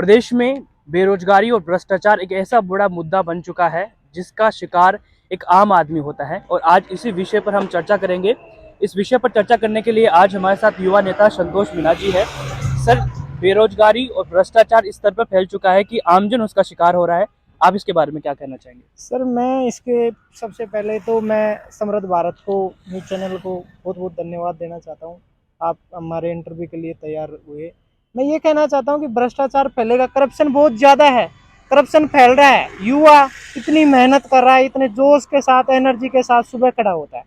प्रदेश में बेरोजगारी और भ्रष्टाचार एक ऐसा बड़ा मुद्दा बन चुका है जिसका शिकार एक आम आदमी होता है और आज इसी विषय पर हम चर्चा करेंगे। इस विषय पर चर्चा करने के लिए आज हमारे साथ युवा नेता संतोष मीणा जी है। सर, बेरोजगारी और भ्रष्टाचार इस स्तर पर फैल चुका है कि आमजन उसका शिकार हो रहा है। आप इसके बारे में क्या कहना चाहेंगे? सर, मैं इसके सबसे पहले तो मैं समृद्ध भारत को, न्यूज़ चैनल को बहुत बहुत धन्यवाद देना चाहता हूँ। आप हमारे इंटरव्यू के लिए तैयार हुए। मैं ये कहना चाहता हूँ कि भ्रष्टाचार फैलेगा, करप्शन बहुत ज़्यादा है, करप्शन फैल रहा है। युवा इतनी मेहनत कर रहा है, इतने जोश के साथ, एनर्जी के साथ सुबह खड़ा होता है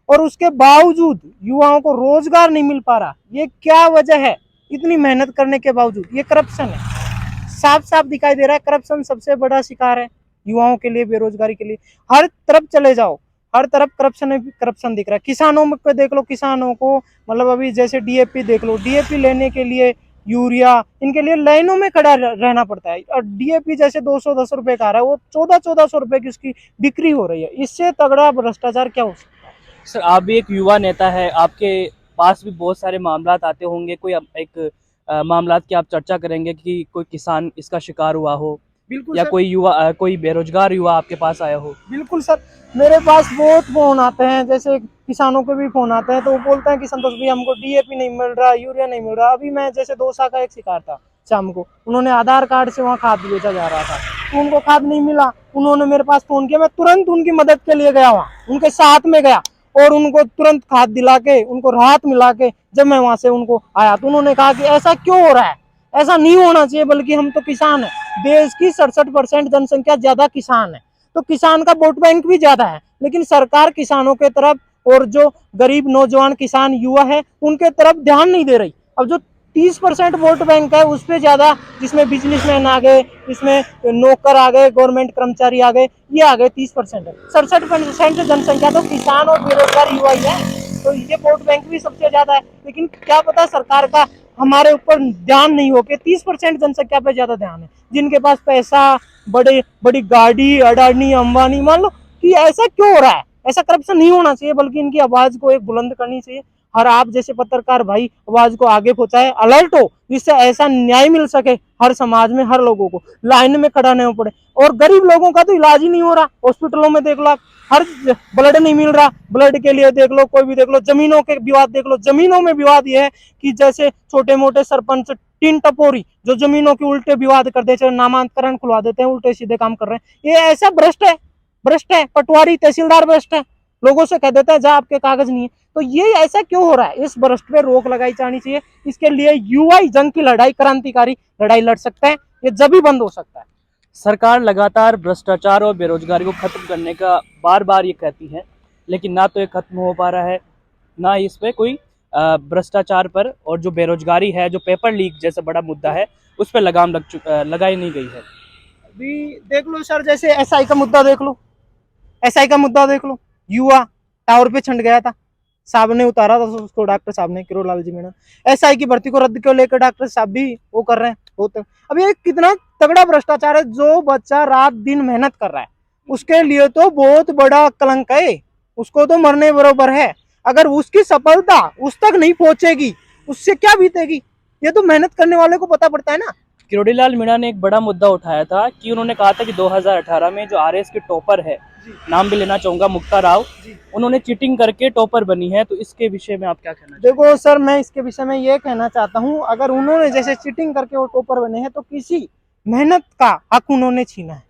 और उसके बावजूद युवाओं को रोजगार नहीं मिल पा रहा। ये क्या वजह है? इतनी मेहनत करने के बावजूद ये करप्शन है। साफ साफ दिखाई दे रहा है, करप्शन सबसे बड़ा शिकार है युवाओं के लिए, बेरोजगारी के लिए। हर तरफ चले जाओ, हर तरफ करप्शन करप्शन दिख रहा है। किसानों में देख लो, किसानों को मतलब अभी जैसे डीएपी देख लो, डीएपी लेने के लिए, यूरिया, इनके लिए लाइनों में खड़ा रहना पड़ता है। और डीएपी जैसे 210 रुपए का आ रहा है, वो 1400 रुपए की उसकी बिक्री हो रही है। इससे तगड़ा भ्रष्टाचार क्या हो सकता है? सर, आप भी एक युवा नेता है, आपके पास भी बहुत सारे मामलात आते होंगे। कोई एक मामलात की आप चर्चा करेंगे कि कोई किसान इसका शिकार हुआ हो बिल्कुल या सर। कोई युवा कोई बेरोजगार युवा आपके पास आया हो? बिल्कुल सर, मेरे पास बहुत फोन आते हैं, जैसे किसानों के भी फोन आते हैं, तो वो बोलते हैं कि संतोष भैया, हमको डीएपी नहीं मिल रहा, यूरिया नहीं मिल रहा। अभी मैं जैसे दौसा का एक शिकार था, शाम को उन्होंने आधार कार्ड से वहाँ खाद बेचा जा रहा था, तो उनको खाद नहीं मिला। उन्होंने मेरे पास फोन किया, मैं तुरंत उनकी मदद के लिए गया, वहाँ उनके साथ में गया और उनको तुरंत खाद दिला के, उनको राहत मिला के जब मैं वहां से उनको आया, तो उन्होंने कहा कि ऐसा क्यों हो रहा है, ऐसा नहीं होना चाहिए, बल्कि हम तो किसान है, देश की 67% जनसंख्या ज्यादा किसान है, तो किसान का वोट बैंक भी ज्यादा है, लेकिन सरकार किसानों के तरफ और जो गरीब नौजवान किसान युवा है उनके तरफ ध्यान नहीं दे रही। अब जो 30% वोट बैंक है उस पर ज्यादा, जिसमें बिजनेसमैन आ गए, इसमें नौकर आ गए, गवर्नमेंट कर्मचारी आ गए, ये आ गए 30% है। 67% जनसंख्या तो किसान और बेरोजगार युवा ही है, तो ये वोट बैंक भी सबसे ज्यादा है। लेकिन क्या पता सरकार का हमारे ऊपर ध्यान नहीं हो के 30% जनसंख्या पे ज्यादा ध्यान है, जिनके पास पैसा, बड़े बड़ी गाड़ी, अडानी अंबानी, मान लो कि ऐसा क्यों हो रहा है? ऐसा करप्शन नहीं होना चाहिए, बल्कि इनकी आवाज को एक बुलंद करनी चाहिए। हर आप जैसे पत्रकार भाई आवाज को आगे पहुंचाए, अलर्ट हो, जिससे ऐसा न्याय मिल सके हर समाज में, हर लोगों को लाइन में खड़ा नहीं पड़े। और गरीब लोगों का तो इलाज ही नहीं हो रहा, हॉस्पिटलों में देख लो, हर ब्लड नहीं मिल रहा, ब्लड के लिए देख लो, कोई भी देख लो, जमीनों के विवाद देख लो। जमीनों में विवाद ये है कि जैसे छोटे मोटे सरपंच, टीन टपोरी जो जमीनों के उल्टे विवाद कर देते हैं, नामांतरण खुलवा देते हैं, उल्टे सीधे काम कर रहे हैं। ये ऐसा भ्रष्ट है, भ्रष्ट है। पटवारी तहसीलदार भ्रष्ट है, लोगों से कह देता है जा आपके कागज नहीं है। तो ये ऐसा क्यों हो रहा है? इस भ्रष्ट पे रोक लगाई जानी चाहिए। इसके लिए युवा जंग की लड़ाई, क्रांतिकारी लड़ाई लड़ सकते हैं, ये जब भी बंद हो सकता है। सरकार लगातार भ्रष्टाचार और बेरोजगारी को खत्म करने का बार बार ये कहती है, लेकिन ना तो ये खत्म हो पा रहा है, ना इस पे कोई भ्रष्टाचार पर और जो बेरोजगारी है, जो पेपर लीक जैसा बड़ा मुद्दा है, उस पर लगाम लगाई नहीं गई है। अभी देख लो सर, जैसे एसआई का मुद्दा देख लो, एसआई का मुद्दा देख लो। युवा टावर पे छंट गया था, साहब ने उतारा था उसको, डॉक्टर साहब ने, किरोड़ लाल जी मीणा। एसआई की भर्ती को रद्द क्यों लेकर डॉक्टर साहब भी वो कर रहे हैं, होते। अब ये कितना तगड़ा भ्रष्टाचार है। जो बच्चा रात दिन मेहनत कर रहा है उसके लिए तो बहुत बड़ा कलंक है, उसको तो मरने बरोबर है। अगर उसकी सफलता उस तक नहीं पहुंचेगी, उससे क्या बीतेगी? ये तो मेहनत करने वाले को पता पड़ता है ना। किरोड़ीलाल मीणा ने एक बड़ा मुद्दा उठाया था कि उन्होंने कहा था कि 2018 में जो आरएस के टॉपर है, नाम भी लेना चाहूंगा, मुक्ता राव, उन्होंने चीटिंग करके टॉपर बनी है। तो इसके विषय में आप क्या कहना चाहेंगे? देखो सर, मैं इसके विषय में ये कहना चाहता हूँ, अगर उन्होंने जैसे चीटिंग करके वो टॉपर बने हैं तो किसी मेहनत का हक उन्होंने छीना है।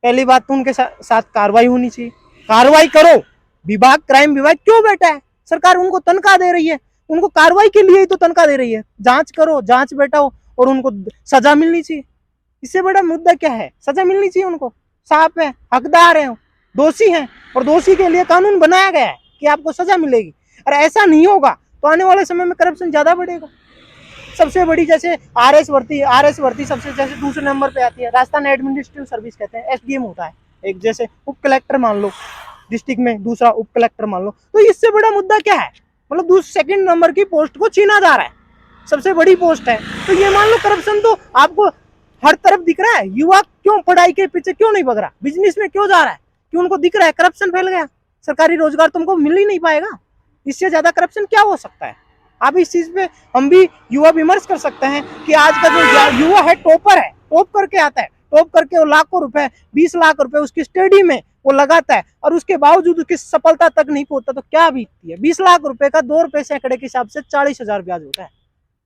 पहली बात तो उनके साथ कार्रवाई होनी चाहिए, कार्रवाई करो। विभाग, क्राइम विभाग क्यों बैठा है? सरकार उनको तनख्वाह दे रही है, उनको कार्रवाई के लिए ही तो तनख्वाह दे रही है। जांच करो, जांच बैठाओ और उनको सजा मिलनी चाहिए। इससे बड़ा मुद्दा क्या है? सजा मिलनी चाहिए उनको। साफ है, हकदार है, दोषी हैं, और दोषी के लिए कानून बनाया गया है कि आपको सजा मिलेगी। और ऐसा नहीं होगा तो आने वाले समय में करप्शन ज्यादा बढ़ेगा। सबसे बड़ी जैसे आरएस भर्ती सबसे जैसे दूसरे नंबर पे आती है, राजस्थान एडमिनिस्ट्रेटिव सर्विस कहते हैं, एसडीएम होता है एक, जैसे उप कलेक्टर मान लो, डिस्ट्रिक्ट में दूसरा उप कलेक्टर मान लो। तो इससे बड़ा मुद्दा क्या है? मतलब सेकंड नंबर की पोस्ट को छीना जा रहा है, सबसे बड़ी पोस्ट है। तो ये मान लो करप्शन तो आपको हर तरफ दिख रहा है। युवा क्यों पढ़ाई के पीछे क्यों नहीं भग रहा, बिजनेस में क्यों जा रहा है? कि उनको दिख रहा है करप्शन फैल गया, सरकारी रोजगार तुमको मिल ही नहीं पाएगा। इससे ज्यादा करप्शन क्या हो सकता है? अब इस चीज पे हम भी युवा विमर्श कर सकते हैं कि आज का जो युवा है टॉपर है, टॉप करके आता है, टॉप करके वो लाखों रुपए 20 लाख रुपए उसकी स्टडी में वो लगाता है और उसके बावजूद उसकी सफलता तक नहीं पहुंचता तो क्या बीतती है। 20 लाख रुपए का 2 रुपए सैकड़े के हिसाब से 40,000 ब्याज होता है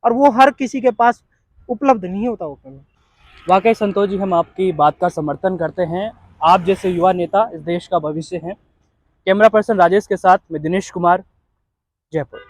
और वो हर किसी के पास उपलब्ध नहीं होता वो पेमेंट। वाकई संतोष जी, हम आपकी बात का समर्थन करते हैं। आप जैसे युवा नेता इस देश का भविष्य हैं। कैमरा पर्सन राजेश के साथ मैं दिनेश कुमार, जयपुर।